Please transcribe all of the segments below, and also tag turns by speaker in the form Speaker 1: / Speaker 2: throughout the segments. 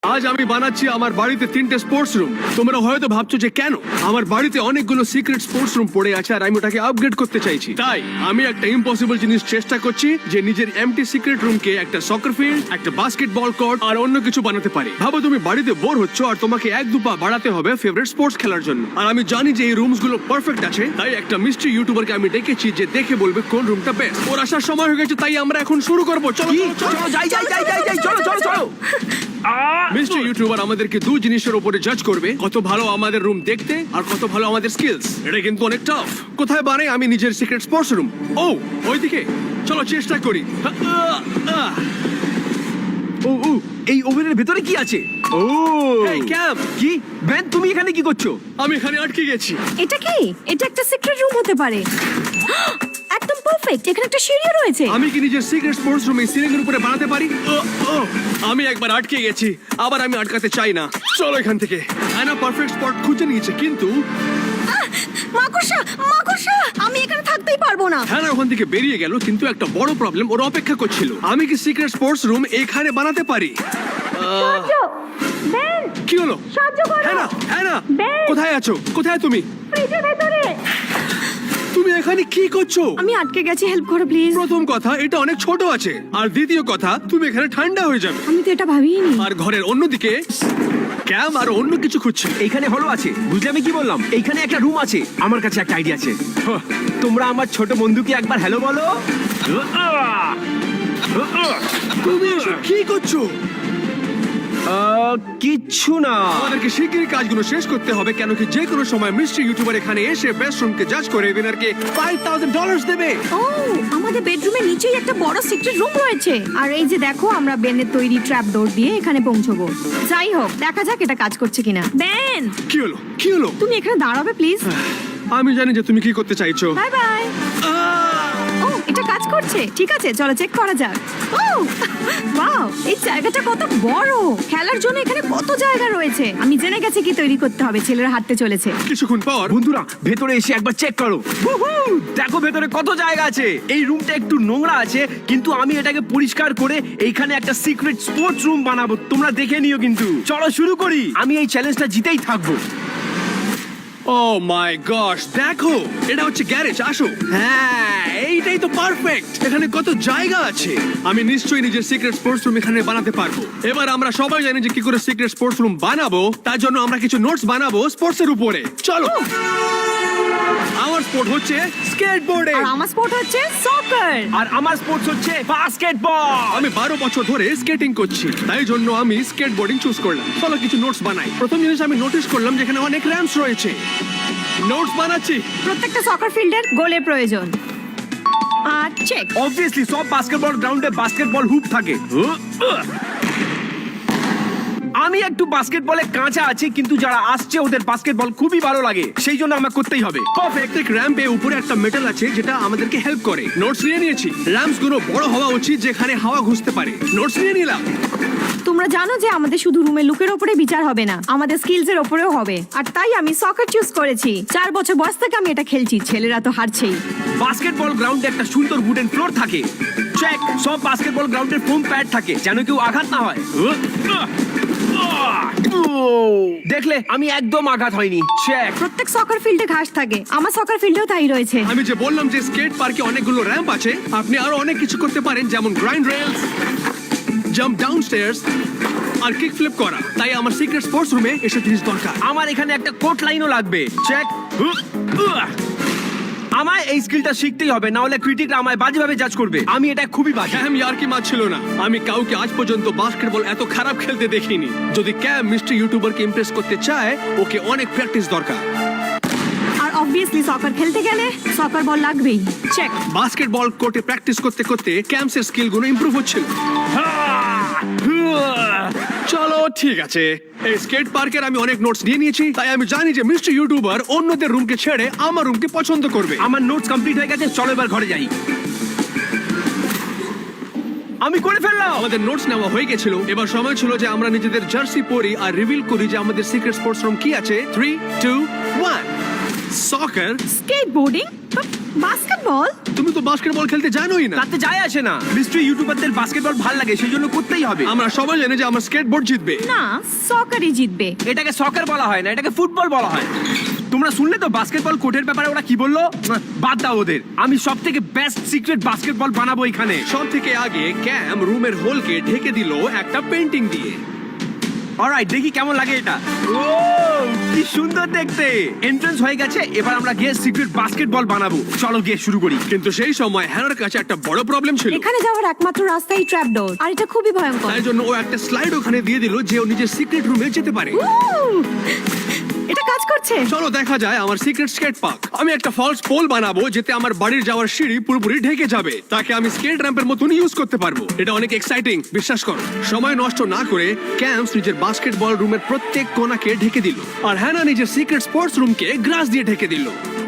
Speaker 1: আজ আমি বানাচ্ছি আমার বাড়িতে 3টে স্পোর্টস রুম। তোমরা হয়তো ভাবছো যে কেন আমার বাড়িতে অনেকগুলো সিক্রেট স্পোর্টস রুম পড়ে আছে আর আমি ওটাকে আপগ্রেড করতে চাইছি। তাই আমি একটা ইম্পসিবল জিনিস চেষ্টা করছি যে নিজের এমটি সিক্রেট রুমকে একটা সকার ফিল্ড, একটা বাস্কেটবল কোর্ট আর অন্য কিছু বানাতে পারি। ভাবো তুমি বাড়িতে বোর হচ্ছ আর তোমাকে 1-2 পা বাড়াতে হবে ফেভারিট স্পোর্টস খেলার জন্য। আর আমি জানি যে এই রুমস গুলো পারফেক্ট আছে, তাই একটা মিস্ট্রি ইউটিউবারকে আমি ডেকেছি যে দেখে বলবে কোন রুমটা বেস্ট। ওর আসার সময় হয়ে গেছে, তাই আমরা এখন শুরু করবো। চলো চলো
Speaker 2: চলো।
Speaker 1: মিস্টার ইউটিউবার আমাদেরকে 2 জিনিসের উপরে জাজ করবে, কত ভালো আমাদের রুম দেখতে আর কত ভালো আমাদের স্কিলস। এটা কিন্তু অনেক টাফ। কোথায় বানাই আমি নিজের সিক্রেট স্পোর্টস রুম? ও ওইদিকে, চলো চেষ্টা করি।
Speaker 2: ও এই ওভেনের ভেতরে কি আছে? ও
Speaker 1: এই ক্যাম,
Speaker 2: কি বেন, তুমি এখানে কি করছো?
Speaker 1: আমি এখানে আটকে গেছি।
Speaker 3: এটা কি? এটা একটা সিক্রেট রুম হতে পারে। একদম পারফেক্ট। এখানে একটা সিঁড়িও রয়েছে।
Speaker 1: আমি কি নিজের সিক্রেট স্পোর্টস রুম এই সিলিং এর উপরে বানাতে পারি? আমি একবার আটকে গেছি, আবার আমি আটকাতে চাই না। চলো এখান থেকে। আয়না পারফেক্ট স্পট খুঁজে নিয়েছে, কিন্তু
Speaker 3: মাকড়সা, মাকড়সা! আমি এখানে থাকতেই পারবো না।
Speaker 1: হ্যাঁ ওখান থেকে বেরিয়ে গেল, কিন্তু একটা বড় প্রবলেম ওর অপেক্ষা করছিল। আমি কি সিক্রেট স্পোর্টস রুম এখানে বানাতে পারি?
Speaker 3: বেন,
Speaker 1: কি হলো?
Speaker 3: সাহায্য করো।
Speaker 1: হ্যাঁ,
Speaker 3: বেন!
Speaker 1: কোথায় আছো? কোথায় তুমি?
Speaker 3: ফ্রিজের ভেতরে।
Speaker 1: তুমি এখানে কি করছো?
Speaker 3: আমি আটকে গেছি, হেল্প করো প্লিজ।
Speaker 1: প্রথম কথা, এটা অনেক ছোট আছে, আর দ্বিতীয় কথা, তুমি এখানে ঠান্ডা হয়ে যাবে।
Speaker 3: আমি তো এটা ভাবিনি।
Speaker 1: আর ঘরের অন্যদিকে ক্যাম আর অন্য কিছু খুঁজছে।
Speaker 2: এইখানে হলো আছে, বুঝলে আমি কি বললাম? এইখানে একটা রুম আছে। আমার কাছে একটা আইডিয়া আছে। তোমরা আমার ছোট বন্ধুকে একবার হ্যালো বলো।
Speaker 1: তুমি এসব কি করছো?
Speaker 2: কিচ্ছু না।
Speaker 1: আমাদেরকে শিগগিরই কাজগুলো শেষ করতে হবে, কেন কি যে কোনো সময় মিস্ট্রি ইউটিউবার এখানে এসে বেস্ট রুমকে জাজ করে উইনারকে $5,000 দেবে।
Speaker 3: ও, আমাদের বেডরুমের নিচেই একটা বড় সিক্রেট রুম রয়েছে। আর এই যে দেখো, আমরা বেনের তৈরি ট্র্যাপ ডোর দিয়ে এখানে পৌঁছবো। যাই হোক, দেখা যাক এটা কাজ করছে কিনা। বেন,
Speaker 1: কি হলো?
Speaker 3: তুমি এখানে দাঁড়াবে প্লিজ?
Speaker 1: আমি জানি যে তুমি কি করতে চাইছো।
Speaker 3: Bye bye. ও, এটা কাজ করছে। ঠিক আছে, চলো চেক করা যাক। ও ওয়াও, এই জায়গাটা কত বড়! খেলার জন্য এখানে কত জায়গা রয়েছে। আমি জেনে গেছি কি তৈরি করতে হবে। ছেলেরা হাঁটতে চলেছে।
Speaker 1: কিছুক্ষণ পর
Speaker 2: বন্ধুরা, ভেতরে এসে একবার চেক করো। দেখো ভেতরে কত জায়গা আছে। এই রুমটা একটু নোংরা আছে, কিন্তু আমি এটাকে পরিষ্কার করে এইখানে একটা সিক্রেট স্পোর্টস রুম বানাবো। তোমরা দেখে নিও কিন্তু। চলো শুরু করি। আমি এই চ্যালেঞ্জটা জিতেই থাকবো।
Speaker 1: ও মাই গশ, দেখো এটা হচ্ছে গ্যারেজ। আসো। হ্যাঁ, এইটাই তো পারফেক্ট। এখানে কত জায়গা আছে। আমি নিশ্চয়ই নিজের সিক্রেট স্পোর্টস রুম এখানে বানাতে পারবো। এবার আমরা সবাই জানি যে কি করে সিক্রেট স্পোর্টস রুম বানাবো। তার জন্য আমরা কিছু নোটস বানাবো স্পোর্টস এর উপরে। চলো। আমার স্পোর্ট হচ্ছে স্কেটবোর্ডিং,
Speaker 3: আর আমার স্পোর্ট হচ্ছে সকার।
Speaker 2: আর আমার স্পোর্টস হচ্ছে বাস্কেটবল।
Speaker 1: আমি 12 বছর ধরে স্কেটিং করছি, তাই জন্য আমি স্কেটবোর্ডিং চুজ করলাম। চলো কিছু নোটস বানাই। প্রথম জিনিস আমি নোটিস করলাম যেখানে অনেক র্যাম্পস রয়েছে। নোটস বানাচ্ছি।
Speaker 3: প্রত্যেকটা সকার ফিল্ডের গোলের প্রয়োজন। আর চেক।
Speaker 2: অবভিয়াসলি সব বাস্কেটবল গ্রাউন্ডে বাস্কেটবল হুপ থাকে। আমি একটু বাস্কেটবলে কাঁচা আছি, কিন্তু যারা আসছে ওদের বাস্কেটবল খুবই ভালো লাগে, সেই জন্য আমার করতেই হবে।
Speaker 1: প্রত্যেক র্যাম্পে উপরে একটা মেটাল আছে যেটা আমাদেরকে হেল্প করে। নোটস নিয়ে নিয়েছি। র্যাম্পস গুলো বড় হওয়া উচিত, যেখানে হাওয়া ঘুষতে পারে। নোটস নিয়ে নিলাম।
Speaker 3: তোমরা জানো যে আমাদের শুধু রুমের লুকের ওপরে বিচার হবে না, আমাদের স্কিলস এর ওপরেও হবে। আর তাই আমি সকার চুজ করেছি। 4 বছর বয়স থেকে আমি এটা খেলছি। ছেলেরা তো হারছেই।
Speaker 2: বাস্কেটবল গ্রাউন্ডে একটা সুন্দর উডেন ফ্লোর থাকে। চেক। সব বাস্কেটবল গ্রাউন্ডের ফোম প্যাড থাকে, যেন কেউ আঘাত না হয়। দেখলে, আমি একদম আঘাত হয়নি। চেক।
Speaker 3: প্রত্যেক সকার ফিল্ডে ঘাস থাকে। আমার সকার ফিল্ডেও তাই রয়েছে।
Speaker 1: আমি যে বললাম যে স্কেট পার্কে অনেকগুলো র্যাম্প আছে, আপনি আরো অনেক কিছু করতে পারেন, যেমন grind rails, jump down stairs আর কিক ফ্লিপ করা। তাই আমার সিক্রেট স্পোর্টস রুমে এসব জিনিস দরকার।
Speaker 2: আমার এখানে একটা কোট লাইনও লাগবে। চেক। আমায় এই স্কিলটা শিখতেই হবে, না হলে ক্রিটিকরা আমায় বাজেভাবে জাজ করবে। আমি এটা খুবই বাজে।
Speaker 1: ক্যাম ইয়ার্কি মারছিল না। আমি কাউকে আজ পর্যন্ত বাস্কেটবল এত খারাপ খেলতে দেখিনি। যদি ক্যাম মিস্টার ইউটিউবারকে ইমপ্রেস করতে চায়, ওকে অনেক প্র্যাকটিস দরকার।
Speaker 3: আর অবভিয়াসলি সকার খেলতে গেলে সকার বল লাগবেই। চেক।
Speaker 1: বাস্কেটবল কোর্টে প্র্যাকটিস করতে করতে ক্যাম্পসের স্কিলগুলো ইমপ্রুভ হচ্ছিল। চলো ঠিক আছে। এই স্কেট পার্কের আমি অনেক নোটস নিয়ে নিয়েছি, তাই আমি জানি যে মিস্টার ইউটিউবার অন্যদের রুমকে ছেড়ে আমার রুমকে পছন্দ করবে।
Speaker 2: আমার নোটস কমপ্লিট হয়ে গেছে। চলো এবার ঘরে যাই। আমি করে ফেললাম।
Speaker 1: আমাদের নোটস নেওয়া হয়ে গেছিল। এবার সময় ছিল যে আমরা নিজেদের জার্সি পরি আর রিভিল করি যে আমাদের সিক্রেট স্পোর্টস রুম কি আছে। 3, 2, 1। সকার?
Speaker 3: Skateboarding, basketball.
Speaker 1: তুমি তো বাস্কেটবল খেলতে জানোই না।
Speaker 2: তাতে যায় আসে না, মিস্ট্রি ইউটিউবারদের বাস্কেটবল ভাল লাগে, সেই জন্য করতেই হবে।
Speaker 1: আমরা সবাই জানি যে আমার স্কেটবোর্ড জিতবে।
Speaker 3: না, সকারই জিতবে।
Speaker 2: এটাকে সকার বলা হয় না, এটাকে ফুটবল বলা হয়। তোমরা শুনলে তো বাস্কেটবল কোর্টের ব্যাপারে ওরা কি বললো? বাদ দাও ওদের, আমি সব থেকে বেস্ট সিক্রেট বাস্কেটবল বানাবো এখানে।
Speaker 1: সব থেকে আগে ক্যাম রুমের হোলকে ঢেকে দিল একটা পেন্টিং দিয়ে।
Speaker 2: অলরাইট, দেখি কেমন লাগে এটা। ও কি সুন্দর দেখতে। এন্ট্রান্স হয়ে গেছে, এবার আমরা গিয়ে সিক্রেট বাস্কেটবল বানাবো। চলো গিয়ে শুরু করি।
Speaker 1: কিন্তু সেই সময় হ্যানার কাছে একটা বড় প্রবলেম ছিল।
Speaker 3: এখানে যাওয়ার একমাত্র রাস্তাই ট্র্যাপ ডোর, আর এটা খুবই ভয়ঙ্কর।
Speaker 1: তাই জন্য ও একটা স্লাইড ওখানে দিয়ে দিল যে ও নিজের সিক্রেট রুমে যেতে পারে।
Speaker 3: উহ! এটা কাজ করছে।
Speaker 1: চলো দেখা যায় আমার সিক্রেট স্কেট পার্ক। আমি একটা ফলস পোল বানাবো যেতে আমার বাড়ির যাওয়ার সিঁড়ি পুরোপুরি ঢেকে যাবে, তাকে আমি স্কেট র্যাম্পের মতন ইউজ করতে পারবো। এটা অনেক এক্সাইটিং, বিশ্বাস করো। সময় নষ্ট না করে ক্যাম্পস নিজের বাস্কেটবল রুমের প্রত্যেক কোণাকে ঢেকে দিল, আর হ্যানা নিজের সিক্রেট স্পোর্টস রুমকে গ্রাস দিয়ে ঢেকে দিল।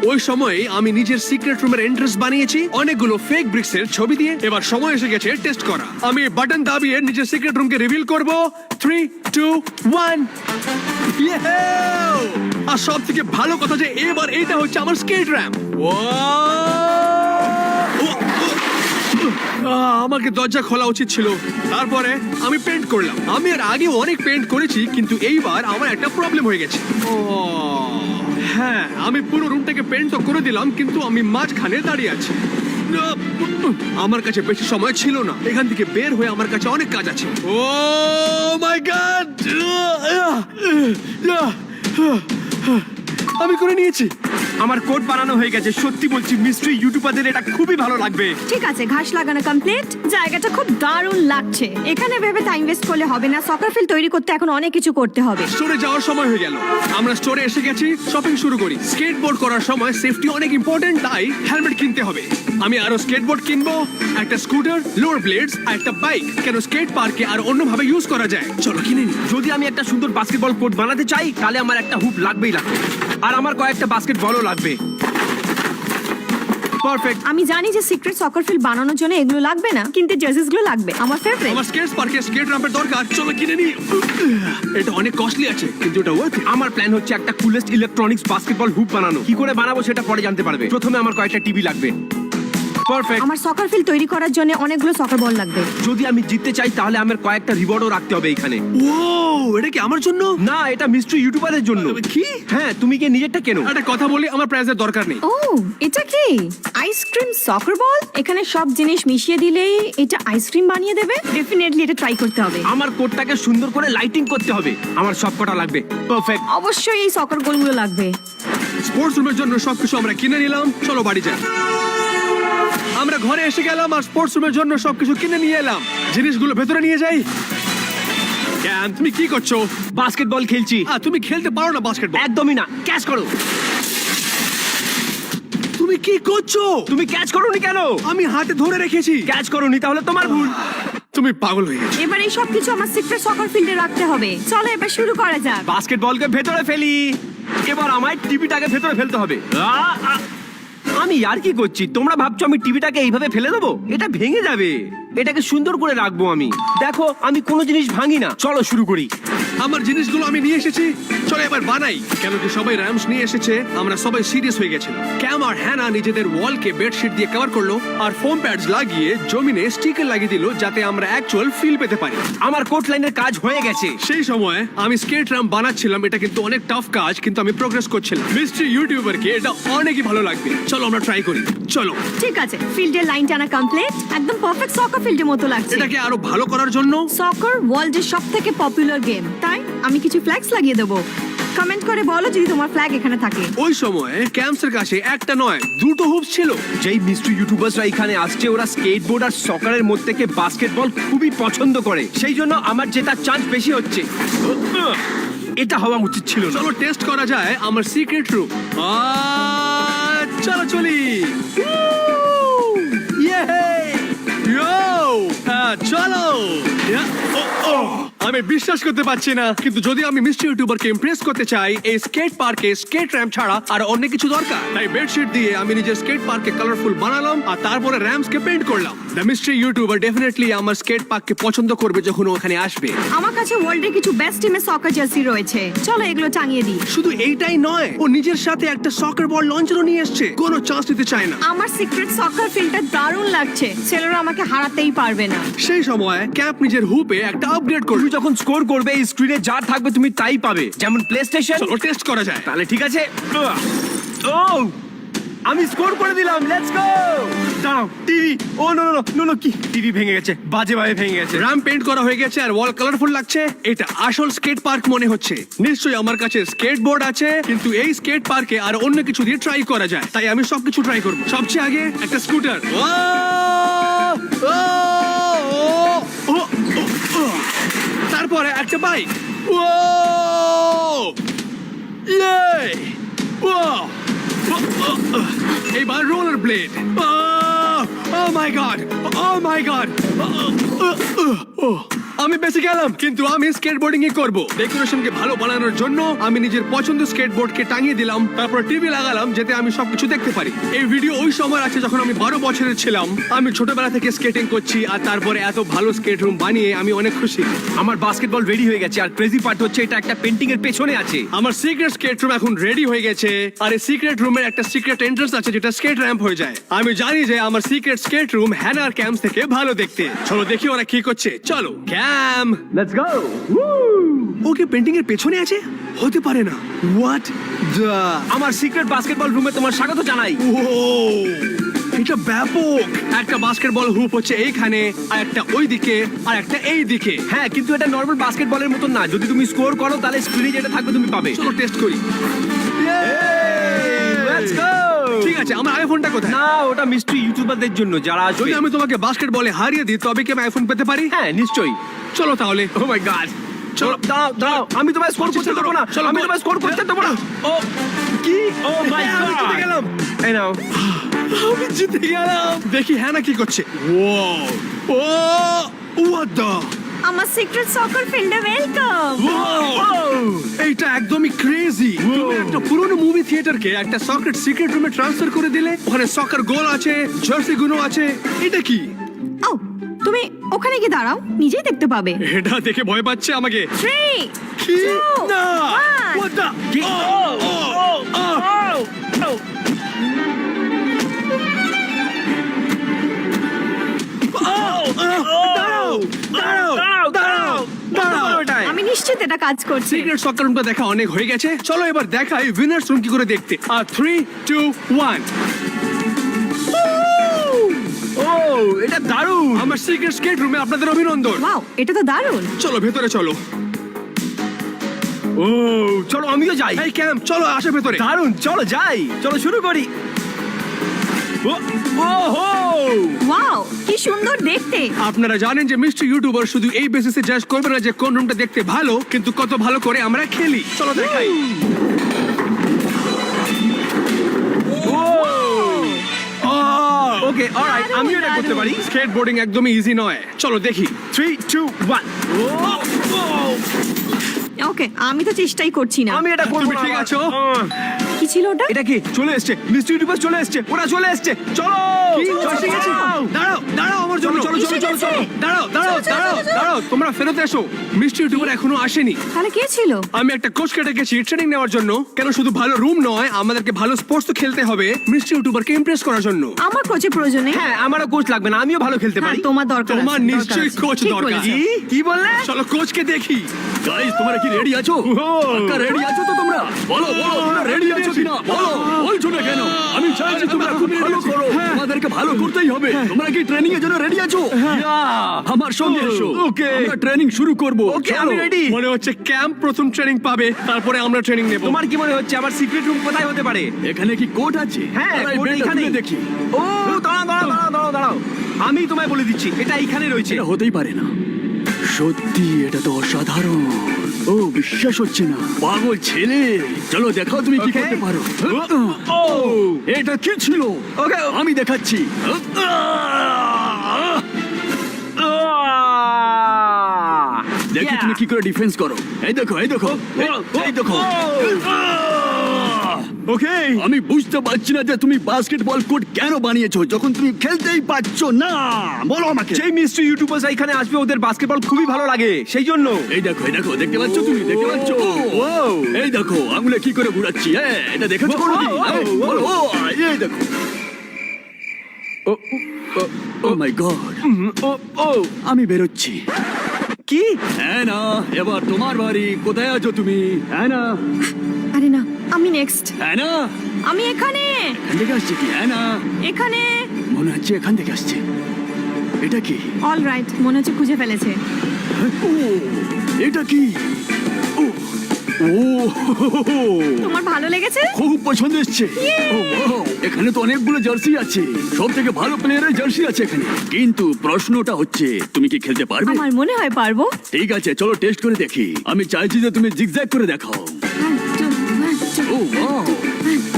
Speaker 1: ওই সময় আমি নিজের সিক্রেট রুমের এন্ট্রেন্স বানিয়েছি অনেকগুলো ফেক ব্রিক্স এর ছবি দিয়ে। এবার সময় এসে গেছে টেস্ট করা। আমি বাটন দাবিয়ে নিজের সিক্রেট রুমকে রিভিল করব। 3, 2, 1। আর সব থেকে ভালো কথা যে এবার এটা হচ্ছে আমার স্কেট র্যাম্প। আমাকে দরজা খোলা উচিত ছিল। তারপরে আমি পেন্ট করলাম। আমি এর আগে অনেক পেন্ট করেছি, কিন্তু এইবার আমার একটা প্রবলেম হয়ে গেছে। হ্যাঁ, আমি পুরো রুমটাকে পেন্ট তো করে দিলাম, কিন্তু আমি মাঝখানে দাঁড়িয়ে আছি। আমার কাছে বেশি সময় ছিল না, এখান থেকে বের হয়ে আমার কাছে অনেক কাজ আছে। ও মাই গড, আমি করে নিয়েছি।
Speaker 2: আমার কোড বানানো হয়ে গেছে। সত্যি বলছি, মিস্ট্রি ইউটিউবারদের এটা খুবই ভালো লাগবে।
Speaker 3: ঠিক আছে, ঘাস লাগানো কমপ্লিট। জায়গাটা খুব দারুণ লাগছে। এখানে ভেবে টাইম ওয়েস্ট করলে হবে না, সকার ফিল্ড তৈরি করতে এখন অনেক কিছু করতে হবে।
Speaker 1: স্টোরে যাওয়ার সময় হয়ে গেল। আমরা স্টোরে এসে গেছি, শপিং শুরু করি। স্কেটবোর্ড করার সময় সেফটি অনেক ইম্পর্টেন্ট, তাই হেলমেট কিনতে হবে। আমি আরো স্কেটবোর্ড কিনবো, একটা স্কুটার, লোয়ার ব্লেডস আর একটা বাইক। কেন স্কেট পার্কে আর অন্যভাবে ইউজ করা যায়। চলো কিনে নি।
Speaker 2: যদি আমি একটা সুন্দর বাস্কেটবল কোর্ট বানাতে চাই, তাহলে আমার একটা হুপ লাগবেই লাগবে, আর আমার কয়েকটা বাস্কেটবলও লাগবে। পারফেক্ট।
Speaker 3: আমি জানি যে সিক্রেট সকার ফিল্ড বানানোর জন্য এগুলো লাগবে না, কিন্তু জার্সিস গুলো লাগবে। আমার ফেভারিট।
Speaker 1: আমার স্কেট পার্কে স্কেট র্যাম্পের দরকার, চলো কিনে নি। এটা অনেক কস্টলি আছে, কিন্তু এটা ওয়ার্থ ইট।
Speaker 2: আমার প্ল্যান হচ্ছে একটা কুলেস্ট ইলেকট্রনিক্স বাস্কেটবল হুপ বানানো। কি করে বানাবো সেটা পরে জানতে পারবে। প্রথমে আমার কয়েকটা টিভি লাগবে। পারফেক্ট।
Speaker 3: আমার সকার ফিল্ড তৈরি করার জন্য অনেকগুলো সকার বল লাগবে।
Speaker 2: যদি আমি জিততে চাই, তাহলে আমার কয়েকটা রিওয়ার্ডও রাখতে হবে এখানে।
Speaker 1: ও, এটা কি আমার জন্য?
Speaker 2: না, এটা মিস্ট্রি ইউটিউবারের জন্য।
Speaker 1: কি?
Speaker 2: হ্যাঁ, তুমি কি নিজেরটা কেনো?
Speaker 1: একটা কথা বলি, আমার প্রাইজের দরকার নেই।
Speaker 3: ও, এটা কি আইসক্রিম সকার বল? এখানে সব জিনিস মিশিয়ে দিলেই এটা আইসক্রিম বানিয়ে দেবে। ডেফিনেটলি এটা ট্রাই করতে হবে।
Speaker 2: আমার কোডটাকে সুন্দর করে লাইটিং করতে হবে। আমার সব কটা লাগবে। পারফেক্ট।
Speaker 3: অবশ্যই এই সকার গোলগুলো লাগবে।
Speaker 1: স্পোর্টস রুমের জন্য সবকিছু আমরা কিনে নিলাম, চলো বাড়ি যাই। আমরা ঘরে এসে গেলাম আর স্পোর্টস রুমের জন্য সবকিছু কিনে নিয়ে এলাম। জিনিসগুলো ভেতরে নিয়ে যাই। ক্যাম, তুমি কি করছো?
Speaker 2: বাস্কেটবল খেলছি।
Speaker 1: তুমি খেলতে পারো না বাস্কেটবল।
Speaker 2: একদমই না। ক্যাচ করো।
Speaker 1: তুমি কি করছো?
Speaker 2: তুমি ক্যাচ করোনি কেন?
Speaker 1: আমি হাতে ধরে রেখেছি।
Speaker 2: ক্যাচ করোনি, তাহলে তোমার ভুল।
Speaker 1: তুমি পাগল হয়ে গেছো।
Speaker 3: এবার এই সব কিছু আমার সিক্রেট সকার ফিল্ডে রাখতে হবে। চলো এবার শুরু করা যাক।
Speaker 2: বাস্কেটবলকে ভেতরে ফেলি। এবার আমায় টিভিটাকে ভেতরে ফেলতে হবে। আমি আর কি করছি? তোমরা ভাবছো আমি টিভিটাকে এইভাবে ফেলে দেবো? এটা ভেঙে যাবে। এটাকে সুন্দর করে রাখবো আমি। দেখো, আমি কোনো জিনিস ভাঙি না। চলো শুরু করি।
Speaker 1: আমার জিনিসগুলো আমি নিয়ে এসেছি, চলো এবার বানাই। কেন কি সবাই র্যাম্পস নিয়ে এসেছে, আমরা সবাই সিরিয়াস হয়ে গেছিলাম। ক্যাম আর হ্যানা নিজেদের ওয়ালকে বেডশিট দিয়ে কভার করলো আর ফোম প্যাডস লাগিয়ে জমিনে স্টিকার লাগিয়ে দিল, যাতে আমরা অ্যাকচুয়াল ফিল পেতে পারি।
Speaker 2: আমার কোট লাইনের কাজ হয়ে গেছে।
Speaker 1: সেই সময় আমি স্কেট র্যাম্প বানাচ্ছিলাম। এটা কিন্তু অনেক টাফ কাজ, কিন্তু আমি প্রোগ্রেস করছিলাম। মিস্ট্রি ইউটিউবারকে এটা অনেকই ভালো লাগবে। চলো আমরা ট্রাই করি। চলো।
Speaker 3: ঠিক আছে, ফিল্ডের লাইন টানা কমপ্লিট। একদম পারফেক্ট সকার ফিল্ডের মতো লাগছে।
Speaker 1: এটাকে আরো ভালো করার জন্য
Speaker 3: সকার ওয়ার্ল্ডের সবথেকে পপুলার গেম, তাই আমি কিছু ফ্ল্যাগস লাগিয়ে দেবো। কমেন্ট করে বলো যদি তোমার ফ্ল্যাগ এখানে থাকে।
Speaker 1: ওই সময় ক্যাম্পসের কাছে একটা নয়, দুটো হুপস ছিল।
Speaker 2: যেই মিস্ট্রি ইউটিউবাররা এখানে আসছে, ওরা স্কেটবোর্ড আর সকারের মধ্যে থেকে বাস্কেটবল খুবই পছন্দ করে। সেই জন্য আমার জেতার চান্স বেশি হচ্ছে। এটা হওয়া উচিত ছিল না।
Speaker 1: চলো টেস্ট করা যায় আমার সিক্রেট রুম। চলো চলি। চলো। আমি বিশ্বাস করতে পারছি না, কিন্তু যদি আমি মিস্টার ইউটিউবারকে ইমপ্রেস করতে চাই, এই স্কেট পার্কে স্কেট র্যাম্প ছাড়া আর অনেক কিছু দরকার। তাই বেডশিট দিয়ে আমি নিজের স্কেট পার্কে কালারফুল বানালাম আর তারপরে র্যাম্পসকে পেইন্ট করলাম। দ্য মিস্টার ইউটিউবার ডেফিনেটলি আমার স্কেট পার্ককে পছন্দ করবে যখন ও ওখানে আসবে।
Speaker 3: আমার কাছে ওয়ার্ল্ডের কিছু বেস্ট টিমের সকার জার্সি রয়েছে, চলো এগুলো টাঙিয়ে দিই।
Speaker 1: শুধু এইটাই নয়, ও নিজের সাথে একটা সকার বল লঞ্চারও নিয়ে এসেছে, কোনো চান্স নিতে চায় না।
Speaker 3: আমার সিক্রেট সকার ফিল্ডটা দারুণ লাগছে, ছেলেরা আমাকে হারাতেই পারবে না।
Speaker 1: সেই সময় ক্যাম্প নিজের হুপে একটা আপগ্রেড করবে।
Speaker 2: তুমি যখন স্কোর করবে এই স্ক্রিনে যা থাকবে তুমি তাই পাবে, যেমন প্লে স্টেশন।
Speaker 1: চলো টেস্ট করা যায়।
Speaker 2: তাহলে ঠিক আছে। ও আমি স্কোর করে দিলাম, লেটস গো। দাঁড়াও, টিভি। ও নো নো নো নো, কি টিভি ভেঙে গেছে, বাজে ভাবে ভেঙে গেছে।
Speaker 1: র্যাম্প পেইন্ট করা হয়ে গেছে আর ওয়াল কালারফুল লাগছে। এটা আসল স্কেট পার্ক মনে হচ্ছে। নিশ্চয়ই আমার কাছে স্কেটবোর্ড আছে, কিন্তু এই স্কেট পার্কে আর অন্য কিছু দিয়ে ট্রাই করা যায়, তাই আমি সবকিছু ট্রাই করব। সবচেয়ে আগে একটা স্কুটার, তারপরে একটা বাইক, এইবার roller blade. Oh my god! Oh my god! আমি বেঁচে গেলাম, কিন্তু আমি স্কেটবোর্ডিং ই করব। ডেকোরেশনকে ভালো বানানোর জন্য আমি নিজের পছন্দ স্কেটবোর্ডকে টাঙিয়ে দিলাম, তারপর টিভি লাগালাম যাতে আমি সবকিছু দেখতে পারি। এই ভিডিও ওই সময় আছে যখন আমি 12 বছরের ছিলাম। আমি ছোটবেলা থেকে স্কেটিং করছি আর তারপরে এত ভালো স্কেট রুম বানিয়ে আমি অনেক খুশি।
Speaker 2: আমার বাস্কেটবল রেডি হয়ে গেছে, আর ক্রেজি পার্ট হচ্ছে এটা একটা পেন্টিং এর পেছনে আছে।
Speaker 1: আমার সিক্রেট স্কেট রুম এখন রেডি হয়ে গেছে, আর এই সিক্রেট রুমের একটা সিক্রেট এন্ট্রান্স আছে যেটা স্কেট র্যাম্প হয়ে যায়। আমি জানি যে আমার সিক্রেট স্কেট রুম হ্যানার ক্যাম্প থেকে ভালো দেখতে। চলো দেখি ওরা কি করছে। চলো ক্যাম,
Speaker 2: লেটস গো।
Speaker 1: ওকে পেন্টিং এর পেছনে আছে? হতে পারে না। হোয়াট দ্য,
Speaker 2: আমার সিক্রেট বাস্কেটবল রুমে তোমার স্বাগত জানাই।
Speaker 1: ও এটা ব্যাপক। একটা বাস্কেটবল হুপ হচ্ছে এইখানে, আর একটা ওইদিকে, আর একটা এই দিকে।
Speaker 2: হ্যাঁ, কিন্তু এটা নর্মাল বাস্কেটবলের মতন না। যদি তুমি স্কোর করো তাহলে স্ক্রিনে যেটা থাকবে তুমি পাবে।
Speaker 1: চলো টেস্ট করি।
Speaker 2: Let's go.
Speaker 1: ঠিক আছে, আমার আইফোনটা কোথায়?
Speaker 2: না, ওটা মিস্ট্রি ইউটিউবারদের জন্য যারা আসবে।
Speaker 1: যদি আমি তোমাকে বাস্কেটবলে হারিয়ে দিই তবে কি আমি আইফোন পেতে পারি?
Speaker 2: হ্যাঁ, নিশ্চয়ই।
Speaker 1: চলো তাহলে।
Speaker 2: ও মাই গড।
Speaker 1: চলো
Speaker 2: দাঁড়াও দাঁড়াও, আমি তোমায় স্কোর করতে দেবো না।
Speaker 1: চলো,
Speaker 2: আমি তোমায় স্কোর করতে দেবো না। ও কি? ও মাই
Speaker 1: হ্যাঁ, আমি
Speaker 2: গড।
Speaker 1: জিতে গেলাম।
Speaker 2: এই নাও।
Speaker 1: আমি জিতে গেলাম। দেখি হ্যাঁ না কি করছে। ও হোয়াট দ্য,
Speaker 3: আমার সিক্রেট সকার ফিল্ডে ওয়েলকাম।
Speaker 1: এইটা একদমই ক্রেজি। তুমি একটা পুরনো মুভি থিয়েটারকে একটা সকেট সিক্রেট রুমে ট্রান্সফার করে দিলে। ওখানে সকার গোল আছে, জার্সি গুলো আছে। এটা কি?
Speaker 3: ও তুমি ওখানে গিয়ে দাঁড়াও, নিজেই দেখতে পাবে।
Speaker 1: এটা দেখে ভয় পাচ্ছে আমাকে।
Speaker 3: 3
Speaker 1: কি?
Speaker 3: 2
Speaker 1: না,
Speaker 3: 1
Speaker 1: what the? দাঁড়াও, দাঁড়াও, দাঁড়াও, দাঁড়াও।
Speaker 3: আমি নিশ্চিত এটা কাজ করছে।
Speaker 1: সিক্রেট সকার রুমটা দেখা অনেক হয়ে গেছে। চলো এবার দেখাই উইনার্স রুম কি করে দেখতে। আর 3 2 1।
Speaker 2: ও এটা দারুণ।
Speaker 1: আমার সিক্রেট স্কেট রুমে আপনাদের অভিনন্দন।
Speaker 3: ওয়াও, এটা তো দারুণ।
Speaker 1: চলো ভেতরে চলো।
Speaker 2: ও চলো আমিও যাই।
Speaker 1: এই ক্যাম্প, চলো আসো ভেতরে।
Speaker 2: দারুণ, চলো যাই। চলো শুরু করি। ও হো,
Speaker 3: ওয়াও, কি সুন্দর দেখতে।
Speaker 1: আপনারা জানেন যে মিস্টার ইউটিউবার শুধু এই বেসিসে জাজ করবে না যে কোন রুমটা দেখতে ভালো, কিন্তু কত ভালো করে আমরা খেলি। চলো দেখাই।
Speaker 2: ওকে অলরাইট, আমি এটা করতে পারি।
Speaker 1: স্কেটবোর্ডিং একদমই ইজি নয়। চলো দেখি।
Speaker 2: 3 2 1।
Speaker 3: ওকে, আমি তো চেষ্টাই করছি না।
Speaker 2: আমি এটা করব।
Speaker 1: তুমি ঠিক আছো?
Speaker 3: কি ছিল ওটা?
Speaker 2: এটা কি চলে এসেছে? মিস্টার ইউটিউবার চলে এসেছে, ওরা চলে এসেছে। চলো
Speaker 1: কি?
Speaker 3: চলো,
Speaker 1: এসে গেছে?
Speaker 3: চলো।
Speaker 1: দাঁড়াও, দাঁড়াও আমার জন্য।
Speaker 2: চলো, চলো,
Speaker 3: এসে
Speaker 2: চলো,
Speaker 3: গেছে।
Speaker 2: চলো।
Speaker 1: দাঁড়াও, দাঁড়াও,
Speaker 3: চলো, চলো,
Speaker 1: দাঁড়াও,
Speaker 3: চলো, চলো।
Speaker 1: দাঁড়াও। তোমরা ফেরত এসো। মিস্টার ইউটিউবার এখনো আসেনি।
Speaker 3: তাহলে কে ছিল?
Speaker 1: আমি একটা কোচকে ডেকেছি ট্রেনিং নেওয়ার জন্য। কেন শুধু ভালো রুম নয়, আমাদেরকে ভালো স্পোর্টস তো খেলতে হবে মিস্টার ইউটিউবারকে ইমপ্রেস করার জন্য।
Speaker 3: আমার কোচের প্রয়োজন নেই।
Speaker 2: হ্যাঁ, আমারও কোচ লাগবে না, আমিও ভালো খেলতে
Speaker 3: হ্যাঁ,
Speaker 2: পারি।
Speaker 3: তোমার দরকার
Speaker 1: তোমার
Speaker 3: আছে,
Speaker 1: নিশ্চয়ই
Speaker 3: দরকার আছে।
Speaker 1: কোচ
Speaker 3: ঠিক
Speaker 1: দরকার।
Speaker 3: বলেছো।
Speaker 2: কি বললে?
Speaker 1: চলো কোচকে দেখি।
Speaker 4: গাইস, তোমরা কি রেডি আছো? পাক্কা রেডি আছো তো তোমরা? বলো বলো, তোমরা রেডি আছো কিনা? বলো, বলছো না কেন? আমি চাইছি তোমরা খুব ভালো করো। তোমাদেরকে ভালো করতেই হবে। তোমরা কি ট্রেনিং এর জন্য রেডি আছো? আমার সঙ্গে এসো।
Speaker 2: ওকে।
Speaker 4: আমরা ট্রেনিং শুরু করব।
Speaker 2: ওকে, আমি রেডি।
Speaker 1: মনে হচ্ছে ক্যাম্প প্রথম ট্রেনিং পাবে, তারপরে আমরা ট্রেনিং নেব।
Speaker 2: তোমার কি মনে হচ্ছে আমার সিক্রেট রুম কোথায় হতে পারে?
Speaker 4: এখানে কি কোড আছে?
Speaker 2: হ্যাঁ,
Speaker 4: দাঁড়াও, এই
Speaker 2: কোড
Speaker 4: বেলটা
Speaker 2: এখানেই।
Speaker 4: তুলে দেখি।
Speaker 2: ও দাঁড়াও দাঁড়াও দাঁড়াও দাঁড়াও দাঁড়াও, আমি তোমায় বলে দিচ্ছি এটা এইখানে রয়েছে।
Speaker 4: এটা হতেই পারে না। সত্যি এটা তো অসাধারণ। ও বিশ্বাস হচ্ছে না। পাগল ছেলে, চলো দেখাও তুমি কি
Speaker 2: Okay.
Speaker 4: করতে পারো।
Speaker 2: ও
Speaker 4: এটা কি ছিল?
Speaker 2: ওকে,
Speaker 4: আমি দেখাচ্ছি। দেখি তুমি তুমি কি করে ডিফেন্স করো। এই দেখো এই দেখো এই দেখো।
Speaker 2: ওকে
Speaker 4: আমি বুঝতে পারছি না যে তুমি বাস্কেটবল কোর্ট কেন বানিয়েছো যখন তুমি খেলতেই পারছো না। বলো আমাকে।
Speaker 2: সেই মিস্ট্রি ইউটিউবার্স এখানে আসবে, ওদের বাস্কেটবল খুবই ভালো লাগে, সেই জন্য।
Speaker 4: এই দেখো দেখতে পাচ্ছ তুমি, দেখতে পাচ্ছ? এই দেখো আঙুলে কি করে ঘুরাচ্ছি। এটা দেখেছো কোনোদিন? বলো। এই দেখো। ও মাই গড, আমি বেরোচ্ছি।
Speaker 2: কি?
Speaker 4: হ্যাঁ না, এবার তোমার বাড়ি। কোথায় আছো তুমি? হ্যাঁ না,
Speaker 3: আরে না, আমি নেক্সট।
Speaker 4: হ্যাঁ না,
Speaker 3: আমি এখানে
Speaker 4: এখান থেকে আসছে কি? হ্যাঁ না,
Speaker 3: এখানে।
Speaker 4: মনে হচ্ছে এখান থেকে আসছে। এটা কি?
Speaker 3: অল রাইট, মনে হচ্ছে খুঁজে ফেলেছে।
Speaker 4: ও, এটা কি? ও ও
Speaker 3: তোমার ভালো লেগেছে?
Speaker 4: খুব পছন্দ এসছে। ও, wow, এখানে তো অনেকগুলো জার্সি আছে, সব থেকে ভালো প্লেয়ারের জার্সি আছে এখানে। কিন্তু প্রশ্নটা হচ্ছে তুমি কি খেলতে পারবে?
Speaker 3: আমার মনে হয় পারবো।
Speaker 4: ঠিক আছে, চলো টেস্ট করে দেখি। আমি চাইছি যে তুমি জিগজ্যাগ করে দেখাও। ও ওয়াও,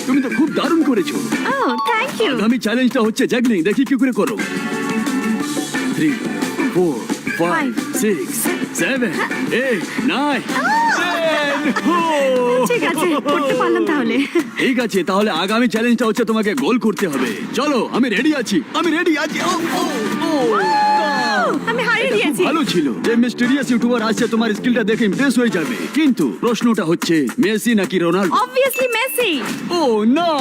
Speaker 4: তুমি তো খুব দারুণ করেছো।
Speaker 3: ও থ্যাংক ইউ।
Speaker 4: আগামী চ্যালেঞ্জটা হচ্ছে জ্যাগলিং। দেখি কি করে করো। 3 4 5 6 7 8 9
Speaker 3: ঠিক আছে, করতে পারলাম তাহলে।
Speaker 4: ঠিক আছে, তাহলে আগামী চ্যালেঞ্জটা হচ্ছে তোমাকে গোল করতে হবে। চলো, আমি রেডি আছি। ও, ও, ও,
Speaker 3: আমি হারিয়ে দিয়েছি।
Speaker 4: ভালো ছিল। যে মিস্টেরিয়াস ইউটিউবার আসছে তোমার স্কিলটা দেখে ইমপ্রেস হয়ে যাবে। কিন্তু প্রশ্নটা হচ্ছে মেসি নাকি রোনাল্ডো?
Speaker 3: Obviously Messi.
Speaker 4: ও না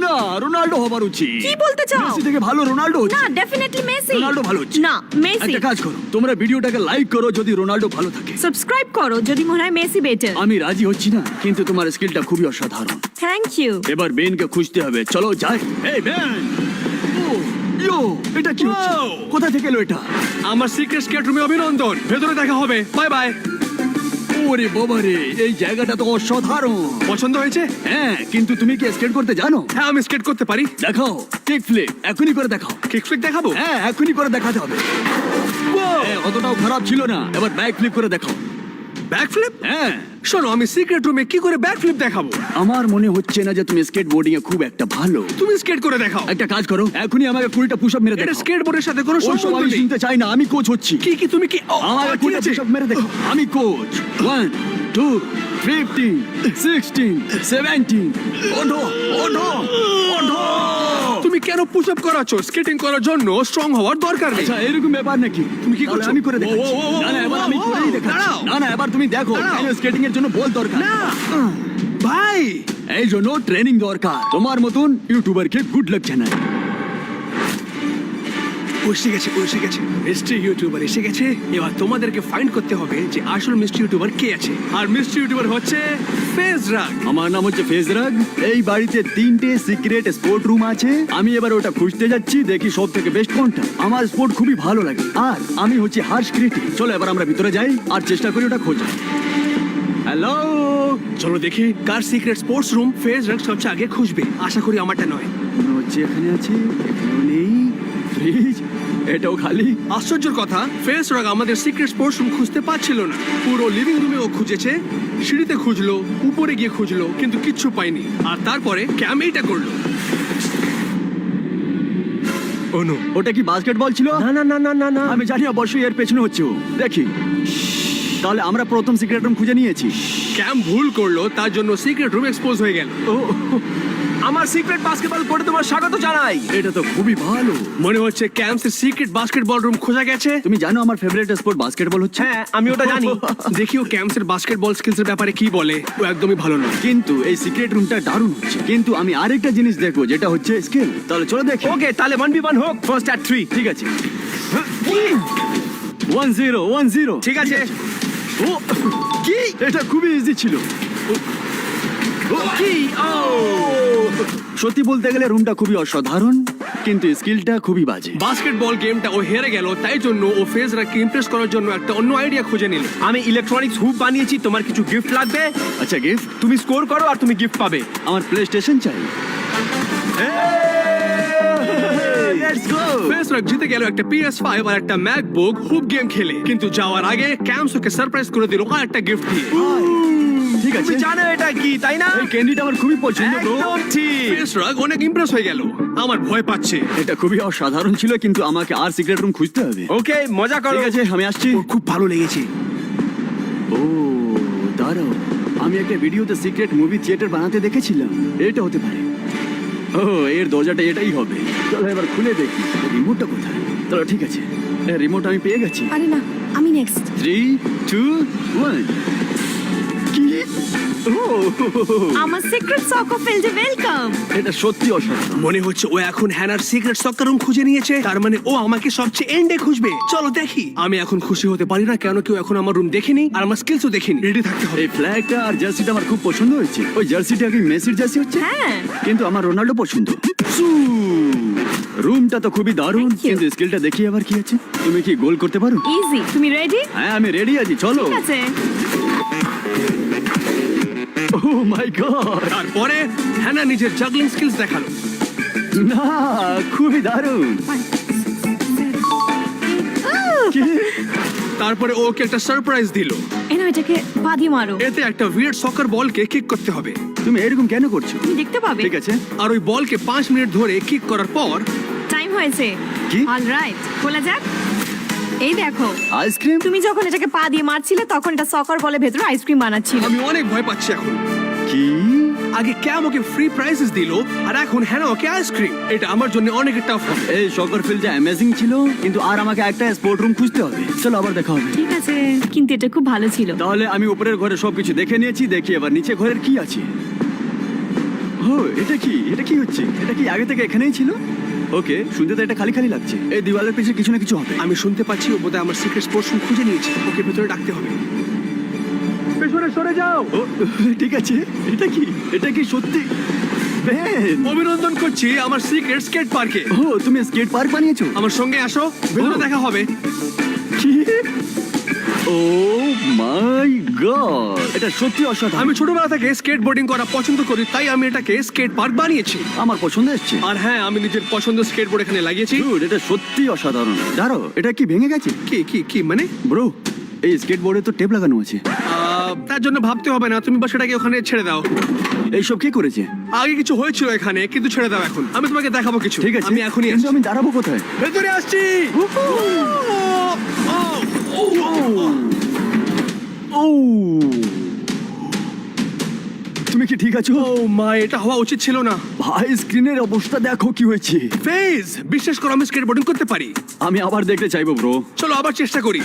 Speaker 4: না, রোনাল্ডো হবার উচিত।
Speaker 3: কি বলতে চাও?
Speaker 4: মেসি থেকে ভালো রোনাল্ডো হচ্ছে।
Speaker 3: না, ডেফিনেটলি মেসি।
Speaker 4: রোনাল্ডো ভালো হচ্ছে।
Speaker 3: না, মেসি।
Speaker 4: একটা কাজ করো, তোমরা ভিডিওটাকে লাইক করো যদি রোনাল্ডো ভালো থাকে।
Speaker 3: সাবস্ক্রাইব করো যদি মনে হয় মেসি বেটার।
Speaker 4: আমি রাজি হচ্ছি না, কিন্তু তোমার স্কিলটা খুবই অসাধারণ।
Speaker 3: Thank you.
Speaker 4: এবার বেনকে খুঁজতে হবে। চলো যাই। এই বেন, ও ইয়ো, এটা কি হচ্ছে?
Speaker 1: Wow!
Speaker 4: কোথা থেকে এলো এটা?
Speaker 1: আমার সিক্রেট স্কেট রুমে অভিনন্দন। ভেতরে দেখা হবে। Bye bye.
Speaker 4: ওরে বাবা রে, এই জায়গাটা তো অসাধারণ।
Speaker 1: পছন্দ হয়েছে?
Speaker 4: হ্যাঁ, কিন্তু তুমি কি স্কেট করতে জানো?
Speaker 1: হ্যাঁ, আমি স্কেট করতে পারি।
Speaker 4: দেখাও, কিক ফ্লিপ এখনই করে দেখাও।
Speaker 1: কিক ফ্লিপ দেখাবো?
Speaker 4: হ্যাঁ, এখনই করে দেখাতে হবে। হ্যাঁ, অতটাও খারাপ ছিল না। এবার ব্যাক ফ্লিপ করে দেখাও।
Speaker 1: Back flip?
Speaker 4: হ্যাঁ,
Speaker 1: শোনো, আমি সিক্রেট রুমে কি করে ব্যাক ফ্লিপ দেখাবো?
Speaker 4: আমার মনে হচ্ছে না যে তুমি স্কেট বোর্ডিং এ খুব একটা ভালো।
Speaker 1: তুমি স্কেট করে দেখাও।
Speaker 4: একটা কাজ করো, এখনই আমাকে 20টা পুশ আপ মেরে
Speaker 1: এটা
Speaker 4: দেখাও।
Speaker 1: স্কেটবোর্ডের সাথে কোনো
Speaker 4: ওসব
Speaker 1: সম্বন্ধ
Speaker 4: আমি
Speaker 1: নেই।
Speaker 4: শুনতে চাই না, আমি কোচ হচ্ছি।
Speaker 1: কি তুমি কি?
Speaker 4: আমাকে
Speaker 1: ঠিক
Speaker 4: 20টা
Speaker 1: আছে।
Speaker 4: পুশ আপ মেরে দেখো। আমি কোচ। 1 2 15 16 17। ওঠো ওঠো ওঠো।
Speaker 1: তুমি কেন পুশ আপ করাচ্ছ? স্কেটিং করার জন্য স্ট্রং হওয়ার দরকার নেই।
Speaker 4: আচ্ছা, এরকম ব্যাপার নাকি?
Speaker 1: তুমি কি
Speaker 4: তাহলে
Speaker 1: করছো?
Speaker 4: আমি করে দেখাচ্ছি।
Speaker 1: ও, ও, ও,
Speaker 4: না না, এবার আমি
Speaker 1: ও, ও,
Speaker 4: করেই দেখাচ্ছি।
Speaker 1: দাঁড়াও।
Speaker 4: না না, এবার তুমি দেখো,
Speaker 1: দাঁড়াও।
Speaker 4: স্কেটিং এর জন্য বল দরকার।
Speaker 1: না ভাই,
Speaker 4: এই জন্য ট্রেনিং দরকার। তোমার মতন ইউটিউবারকে গুড লাক জানাই।
Speaker 1: এসে গেছে মিস্ট্রি ইউটিউবার এসে গেছে। এবার তোমাদেরকে ফাইন্ড করতে হবে যে আসল মিস্ট্রি ইউটিউবার কে আছে। আর মিস্ট্রি ইউটিউবার হচ্ছে ফেজরাগ।
Speaker 4: আমার নাম হচ্ছে ফেজরাগ। এই বাড়িতে 3টে সিক্রেট স্পোর্ট রুম আছে। আমি এবার ওটা খুঁজতে যাচ্ছি, দেখি সব থেকে বেস্ট কোনটা। আমার স্পোর্ট খুবই ভালো লাগে, আর আমি হচ্ছে হার্শ ক্রিটিক। চলো এবার আমরা ভিতরে যাই আর চেষ্টা করি ওটা খোঁজা। হ্যালো,
Speaker 1: চলো দেখি কার সিক্রেট স্পোর্টস রুম ফেজরাগ সবচেয়ে আগে খুঁজবে। আশা করি আমারটা নয়।
Speaker 4: মনে হচ্ছে এখানে আছে, এখানেও নেই। ফ্রিজ, এটাও খালি।
Speaker 1: আশ্চর্যের কথা, ফেজরাগ আমাদের সিক্রেট স্পোর্টস রুম খুঁজতে পাচ্ছিল না। পুরো লিভিং রুমে ও খুঁজেছে, সিঁড়িতে খুঁজলো, উপরে গিয়ে খুঁজলো, কিন্তু কিচ্ছু পাইনি। আর তারপরে ক্যাম এইটা করলো। ও নো,
Speaker 4: ওটা কি বাস্কেটবল ছিল?
Speaker 2: না না না না না না।
Speaker 4: আমি জানি অবশ্যই এর পেছনে হচ্ছে ও। দেখি, তাহলে আমরা প্রথম সিক্রেট রুম খুঁজে নিয়েছি।
Speaker 1: ক্যাম ভুল করলো, তার জন্য সিক্রেট রুম এক্সপোজ হয়ে গেল।
Speaker 2: ও, আমার সিক্রেট বাস্কেটবল কোর্টে তোমার স্বাগত জানাই।
Speaker 4: এটা তো খুবই ভালো।
Speaker 1: মনে হচ্ছে ক্যাম্পসের সিক্রেট বাস্কেটবল রুম খোঁজা গেছে।
Speaker 4: তুমি জানো আমার ফেভারিট স্পোর্ট বাস্কেটবল হচ্ছে।
Speaker 2: হ্যাঁ, আমি ওটা জানি।
Speaker 1: দেখিও ক্যাম্পসের বাস্কেটবল স্কিলস এর ব্যাপারে কি বলে। ও একদমই ভালো নয়।
Speaker 4: কিন্তু এই সিক্রেট রুমটা দারুণ হচ্ছে। কিন্তু আমি আরেকটা জিনিস দেখবো, যেটা হচ্ছে স্কিল। তাহলে চলো দেখি।
Speaker 2: ওকে, তাহলে 1v1 হোক, ফার্স্ট অ্যাট 3।
Speaker 4: ঠিক আছে। 1-0
Speaker 2: ঠিক আছে।
Speaker 4: ও কি, এটা খুবই ইজি ছিল।
Speaker 2: কি? ও,
Speaker 4: সত্যি বলতে গেলে রুমটা খুবই অসাধারণ, কিন্তু স্কিলটা খুবই বাজে।
Speaker 1: বাস্কেটবল গেমটা ও হেরে গেল, তাই জন্য ও ফেজরাকে ইমপ্রেস করার জন্য একটা অন্য আইডিয়া খুঁজে নিল।
Speaker 2: আমি ইলেকট্রনিক্স হুপ বানিয়েছি, তোমার কিছু গিফট লাগবে।
Speaker 4: আচ্ছা, গিফট?
Speaker 2: তুমি স্কোর করো আর তুমি গিফট পাবে।
Speaker 4: আমার প্লে স্টেশন চাই। Let's go.
Speaker 1: ফেজরাক জিতে গেল একটা PS5 আর একটা ম্যাকবুক হুপ গেম খেলে। কিন্তু যাওয়ার আগে ক্যাম্পস ওকে সারপ্রাইজ করে দিল আর একটা গিফট দিয়ে।
Speaker 4: ঠিক আছে,
Speaker 2: তুমি জানো এটা কি, তাই না?
Speaker 4: এই ক্যান্ডিটা আমার খুবই পছন্দ ব্রো।
Speaker 2: একদম ঠিক।
Speaker 1: ফেজরাক অনেক ইমপ্রেস হয়ে গেল। আমার ভয় পাচ্ছে।
Speaker 4: এটা খুবই অসাধারণ ছিল, কিন্তু আমাকে আর সিক্রেট রুম খুঁজতে হবে।
Speaker 2: ওকে, মজা করো।
Speaker 4: ঠিক আছে, আমি আসছি।
Speaker 1: ওর খুব ভালো লেগেছে।
Speaker 4: একটা ভিডিওতে সিক্রেট মুভি থিয়েটার বানাতে দেখেছিলাম, এটা হতে পারে। ও, এর দরজাটা এটাই হবে। চলো এবার খুলে দেখি রিমোটটা কোথায়। চলো ঠিক আছে, রিমোট আমি পেয়ে গেছি।
Speaker 3: আরে না, আমি নেক্সট।
Speaker 4: 3, 2, 1। কি? ও,
Speaker 3: আমার সিক্রেট সকার ফিল্ডে ওয়েলকাম।
Speaker 4: এটা সত্যি অসাধারণ।
Speaker 1: মনে হচ্ছে ও এখন হ্যানার সিক্রেট সক্কার রুম খুঁজে নিয়েছে, তার মানে ও আমাকে সবচেয়ে এন্ডে খুঁজবে। চলো দেখি। আমি এখন খুশি হতে পারি না, কেন কেউ এখন আমার রুম দেখেনি আর আমার স্কিলসও দেখিনি। রেডি থাকতে হবে।
Speaker 4: এই ফ্ল্যাগটা আর জার্সিটা আমার খুব পছন্দ হয়েছে। ওই জার্সিটা কি মেসির জার্সি হচ্ছে?
Speaker 3: হ্যাঁ।
Speaker 4: কিন্তু আমার রোনাল্ডো পছন্দ। রুমটা তো খুবই দারুণ,
Speaker 3: Thank you.
Speaker 4: কিন্তু স্কিলটা দেখি আবার কি আছে। তুমি কি গোল করতে পারো?
Speaker 3: ইজি। তুমি রেডি?
Speaker 4: হ্যাঁ আমি রেডি আছি, চলো।
Speaker 3: ঠিক আছে।
Speaker 4: ও মাই গড,
Speaker 1: তারপরে হ্যানা নিজের জাগলিং স্কিলস দেখালো।
Speaker 4: না খুবই দারুণ। কি?
Speaker 1: তারপরে ও ওকে একটা সারপ্রাইজ দিল।
Speaker 3: এনো এটাকে পা দিয়ে মারো।
Speaker 1: এতে একটা উইয়ার্ড সকার বলকে কিক করতে হবে।
Speaker 4: তুমি এরকম কেন করছো?
Speaker 3: তুমি দেখতে পাবে।
Speaker 4: ঠিক আছে,
Speaker 1: আর ওই বলকে 5 মিনিট ধরে কিক করার পর
Speaker 3: টাইম হয়েছে।
Speaker 4: কি?
Speaker 3: অলরাইট, খোলা যাক। এই দেখো,
Speaker 4: আইসক্রিম।
Speaker 3: তুমি যখন এটাকে পা দিয়ে মারছিলে তখন এটা সকার বলে ভেতরে আইসক্রিম বানাচ্ছিল।
Speaker 1: আমি অনেক ভয় পাচ্ছি এখন।
Speaker 4: কি?
Speaker 1: আগে ক্যাম ওকে ফ্রি প্রাইজেস দিল আর এখন হ্যানা ওকে আইসক্রিম। এটা আমার জন্য অনেক টাফ হবে।
Speaker 4: এই সকার ফিল্ডটা অ্যামেজিং ছিল, কিন্তু আর আমাকে একটা স্পোর্ট রুম খুঁজতে হবে। চলো আবার দেখা হবে।
Speaker 3: ঠিক আছে, কিন্তু এটা খুব ভালো ছিল।
Speaker 4: তাহলে আমি উপরের ঘরে সবকিছু দেখে নিয়েছি, দেখি এবার নিচে ঘরের কি আছে। ও, এটা কি? এটা কি হচ্ছে? এটা কি আগে থেকে এখানেই ছিল? ওকে, শুনতে তো এটা খালি খালি লাগছে। এই দিওয়ালের পিছনে কিছু না কিছু হবে।
Speaker 1: আমি শুনতে পাচ্ছি ও বোধহয় আমার সিক্রেট স্পোর্টস রুম খুঁজে নিয়েছে। ওকে ভেতরে ডাকতে হবে। পেছনে সরে যাও।
Speaker 4: ও, ঠিক আছে। এটা কি? এটা কি সত্যি? বেন!
Speaker 1: অভিনন্দন করছি আমার সিক্রেট স্কেট পার্কে।
Speaker 4: ও, তুমি স্কেট পার্ক বানিয়েছো?
Speaker 1: আমার সঙ্গে আসো, ভেতরে
Speaker 4: ও।
Speaker 1: দেখা হবে।
Speaker 4: কি? ও মাই গড, এটা সত্যি অসাধারণ।
Speaker 1: আমি ছোটবেলা থেকে স্কেট বোর্ডিং করা পছন্দ করি, তাই আমি এটাকে স্কেট পার্ক বানিয়েছি।
Speaker 4: আমার পছন্দ এসছে।
Speaker 1: আর হ্যাঁ, আমি নিজের পছন্দ স্কেট বোর্ড এখানে লাগিয়েছি।
Speaker 4: Dude, এটা সত্যি অসাধারণ। জানো এটা কি ভেঙে গেছে?
Speaker 1: কি কি কি মানে?
Speaker 4: ব্রো, এই স্কেট বোর্ডে তো টেপ লাগানো আছে।
Speaker 1: তার জন্য ভাবতে হবে না, তুমি বা সেটাকে ওখানে ছেড়ে দাও।
Speaker 4: এইসব কে করেছে?
Speaker 1: আগে কিছু হয়েছিল এখানে, কিন্তু ছেড়ে দাও এখন। আমি তোমাকে দেখাবো কিছু।
Speaker 4: ঠিক আছে,
Speaker 1: আমি এখনই
Speaker 4: কিন্তু
Speaker 1: আসছি।
Speaker 4: আমি দাঁড়াবো কোথায়?
Speaker 1: ভেতরে আসছি।
Speaker 4: ও, তুমি কি ঠিক আছো?
Speaker 1: ও মা, এটা হওয়া উচিত ছিল না।
Speaker 4: ভাই, স্ক্রিনের অবস্থা দেখো কি হয়েছে।
Speaker 1: ফেজ, বিশ্বাস করো আমি স্কেট বোর্ডিং করতে পারি।
Speaker 4: আমি আবার দেখতে চাইবো ব্রো।
Speaker 1: চলো আবার চেষ্টা করি।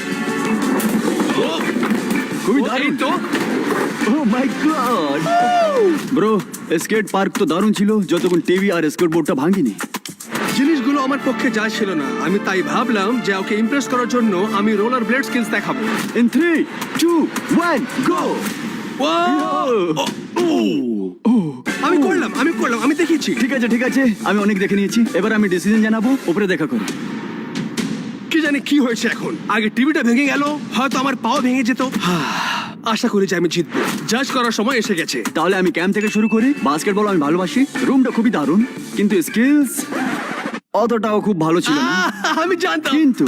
Speaker 4: খুবই
Speaker 1: ও, এই
Speaker 4: দারুণ।
Speaker 1: তো।
Speaker 4: ও মাই গড ব্রো, স্কেট পার্ক তো দারুণ ছিল যতক্ষণ টিভি আর স্কেট বোর্ডটা ভাঙিনি।
Speaker 1: জিনিসগুলো আমার পক্ষে যা ছিল না, আমি তাই ভাবলাম যে ওকে ইমপ্রেস করার জন্য আমি রোলার ব্লেড স্কিলস দেখাবো।
Speaker 4: ইন 3, 2, 1 গো।
Speaker 1: আমি করলাম, আমি দেখিয়েছি।
Speaker 4: ঠিক আছে ঠিক আছে, আমি অনেক দেখে নিয়েছি। এবার আমি ডিসিশন জানাবো, উপরে দেখা করো।
Speaker 1: কি জানি কি হয়েছে এখন। আগে টিভিটা ভেঙে গেল, হয়তো আমার পাও ভেঙে যেত। আশা করি যে আমি জিতবো। জাজ করার সময় এসে গেছে।
Speaker 4: তাহলে আমি ক্যাম্প থেকে শুরু করি। বাস্কেটবল আমি ভালোবাসি, রুমটা খুবই দারুণ, কিন্তু স্কিলস অতটাও খুব ভালো ছিল না।
Speaker 1: আমি জানতাম।
Speaker 4: কিন্তু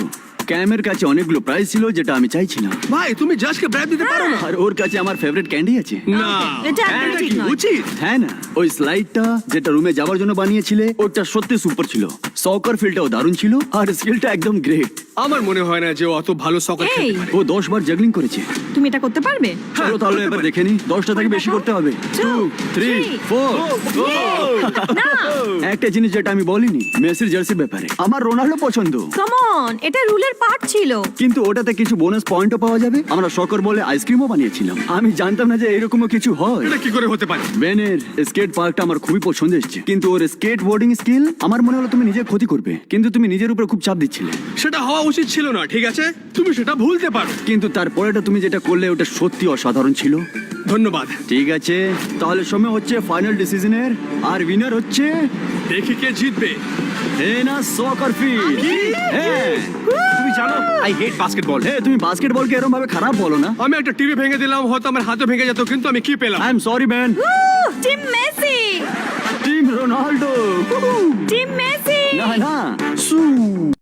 Speaker 4: ক্যামের কাছে অনেকগুলো প্রাইজ ছিল যেটা আমি চাইছিলাম,
Speaker 1: ভাই, তুমি জাজকে ব্র্যাব দিতে পারো না।
Speaker 4: আর ওর কাছে আমার ফেভারিট ক্যান্ডি আছে।
Speaker 1: না,
Speaker 3: এটা একদমই
Speaker 1: এটা
Speaker 3: ঠিক
Speaker 1: কি
Speaker 3: নয়।
Speaker 1: উচিত?
Speaker 4: হ্যাঁ না, ওই স্লাইডটা যেটা রুমে যাওয়ার জন্য বানিয়েছিলে ওটা সত্যি সুপার ছিল। সকার ফিল্ডটাও দারুণ ছিল, আর স্কিলটা একদম গ্রেট।
Speaker 1: আমার মনে হয় না যে ও অত ভালো সকার
Speaker 3: এই।
Speaker 1: খেলতে পারে।
Speaker 4: ও 10 বার জাগলিং করেছে।
Speaker 3: তুমি এটা করতে পারবে?
Speaker 4: চলো তাহলে
Speaker 1: করতে
Speaker 4: এবার
Speaker 1: পারি।
Speaker 4: দেখে নি, 10টা থেকে বেশি করতে হবে। 2, 3, 4
Speaker 3: না,
Speaker 4: একটা জিনিস যেটা আমি বলিনি মেসির জার্সির ব্যাপারে, আমার রোনাল্ডো পছন্দ,
Speaker 3: কাম অন, এটা রুলের পার্ট ছিল।
Speaker 4: কিন্তু ওটাতে কিছু বোনাস পয়েন্টও পাওয়া যাবে। আমরা শকর বলে আইসক্রিমও বানিয়েছিলাম। আমি জানতাম না যে এরকমও কিছু হয়।
Speaker 1: এটা কি করে হতে পারে?
Speaker 4: বেনের স্কেট পার্কটা আমার খুবই পছন্দ এসেছে, কিন্তু ওর স্কেট বোর্ডিং স্কিল আমার মনে হলো তুমি নিজের ক্ষতি করবে, কিন্তু তুমি নিজের উপর খুব চাপ দিচ্ছিলে।
Speaker 1: সেটা হওয়া উচিত ছিল না, ঠিক আছে? তুমি সেটা ভুলতে পারো।
Speaker 4: কিন্তু তারপরেটা তুমি যেটা করলে ওটা সত্যি অসাধারণ ছিল।
Speaker 1: ধন্যবাদ।
Speaker 4: ঠিক আছে, তাহলে সময় হচ্ছে ফাইনাল ডিসিশনের, আর উইনার হচ্ছে
Speaker 1: দেখি কে জিতবে।
Speaker 4: হেনা সকার ফিল্ড। হ্যাঁ,
Speaker 2: তুমি জানো আই হেট বাস্কেটবল।
Speaker 4: হ্যাঁ, তুমি বাস্কেটবলকে এরকম ভাবে খারাপ বলো না।
Speaker 1: আমি একটা টিভি ভেঙে দিলাম, হয়তো আমার হাতে ভেঙে যেত, কিন্তু আমি কি পেলাম?
Speaker 4: I am sorry man.
Speaker 3: Team Messi,
Speaker 4: team Ronaldo.
Speaker 3: Team Messi.
Speaker 4: না না, সু